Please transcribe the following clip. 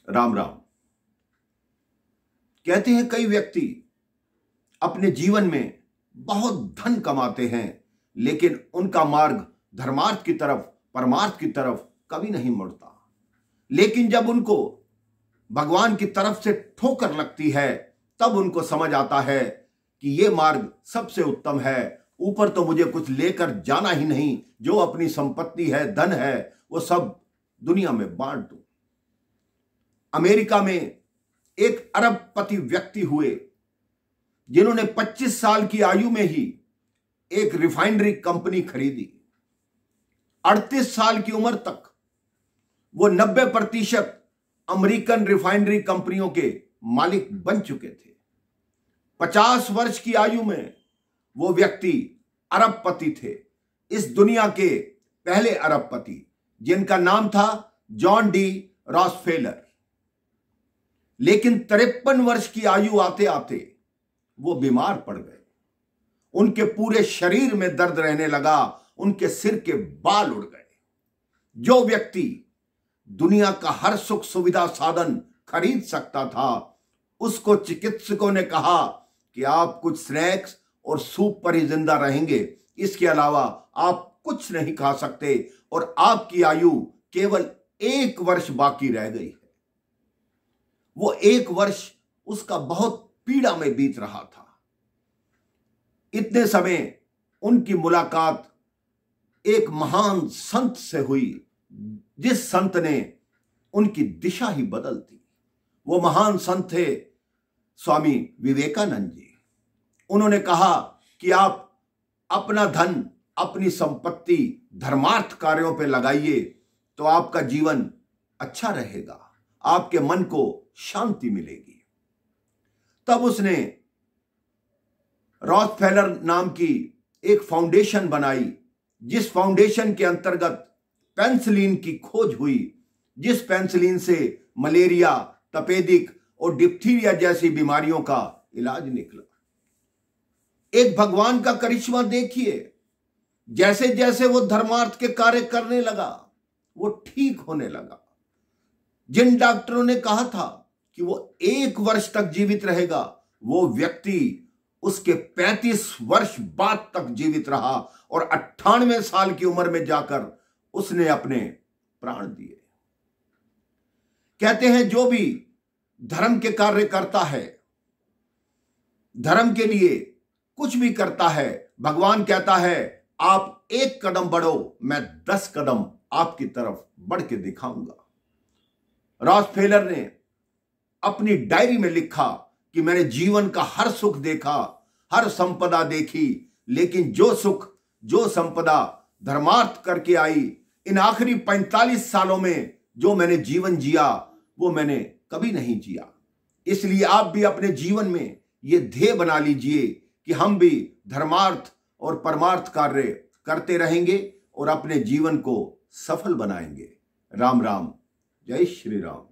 राम राम। कहते हैं कई व्यक्ति अपने जीवन में बहुत धन कमाते हैं, लेकिन उनका मार्ग धर्मार्थ की तरफ, परमार्थ की तरफ कभी नहीं मुड़ता। लेकिन जब उनको भगवान की तरफ से ठोकर लगती है, तब उनको समझ आता है कि यह मार्ग सबसे उत्तम है। ऊपर तो मुझे कुछ लेकर जाना ही नहीं, जो अपनी संपत्ति है, धन है, वो सब दुनिया में बांट दूं। अमेरिका में एक अरबपति व्यक्ति हुए जिन्होंने 25 साल की आयु में ही एक रिफाइनरी कंपनी खरीदी। 38 साल की उम्र तक वो 90% अमेरिकन रिफाइनरी कंपनियों के मालिक बन चुके थे। 50 वर्ष की आयु में वो व्यक्ति अरबपति थे, इस दुनिया के पहले अरबपति, जिनका नाम था जॉन डी रॉकफेलर। लेकिन 53 वर्ष की आयु आते आते वो बीमार पड़ गए। उनके पूरे शरीर में दर्द रहने लगा, उनके सिर के बाल उड़ गए। जो व्यक्ति दुनिया का हर सुख सुविधा साधन खरीद सकता था, उसको चिकित्सकों ने कहा कि आप कुछ स्नैक्स और सूप पर ही जिंदा रहेंगे, इसके अलावा आप कुछ नहीं खा सकते और आपकी आयु केवल 1 वर्ष बाकी रह गई है। वो 1 वर्ष उसका बहुत पीड़ा में बीत रहा था। इतने समय उनकी मुलाकात एक महान संत से हुई, जिस संत ने उनकी दिशा ही बदल दी। वो महान संत थे स्वामी विवेकानंद जी। उन्होंने कहा कि आप अपना धन, अपनी संपत्ति धर्मार्थ कार्यों पे लगाइए, तो आपका जीवन अच्छा रहेगा, आपके मन को शांति मिलेगी। तब उसने रॉकफेलर नाम की एक फाउंडेशन बनाई, जिस फाउंडेशन के अंतर्गत पेनिसिलिन की खोज हुई, जिस पेनिसिलिन से मलेरिया, तपेदिक और डिप्थीरिया जैसी बीमारियों का इलाज निकला। एक भगवान का करिश्मा देखिए, जैसे जैसे वो धर्मार्थ के कार्य करने लगा, वो ठीक होने लगा। जिन डॉक्टरों ने कहा था कि वो 1 वर्ष तक जीवित रहेगा, वो व्यक्ति उसके 35 वर्ष बाद तक जीवित रहा और 98 साल की उम्र में जाकर उसने अपने प्राण दिए। कहते हैं जो भी धर्म के कार्य करता है, धर्म के लिए कुछ भी करता है, भगवान कहता है आप 1 कदम बढ़ो, मैं 10 कदम आपकी तरफ बढ़ के दिखाऊंगा। रॉकफेलर ने अपनी डायरी में लिखा कि मैंने जीवन का हर सुख देखा, हर संपदा देखी, लेकिन जो सुख, जो संपदा धर्मार्थ करके आई, इन आखिरी 45 सालों में जो मैंने जीवन जिया, वो मैंने कभी नहीं जिया। इसलिए आप भी अपने जीवन में ये ध्येय बना लीजिए कि हम भी धर्मार्थ और परमार्थ कार्य करते रहेंगे और अपने जीवन को सफल बनाएंगे। राम राम, जय श्री राम।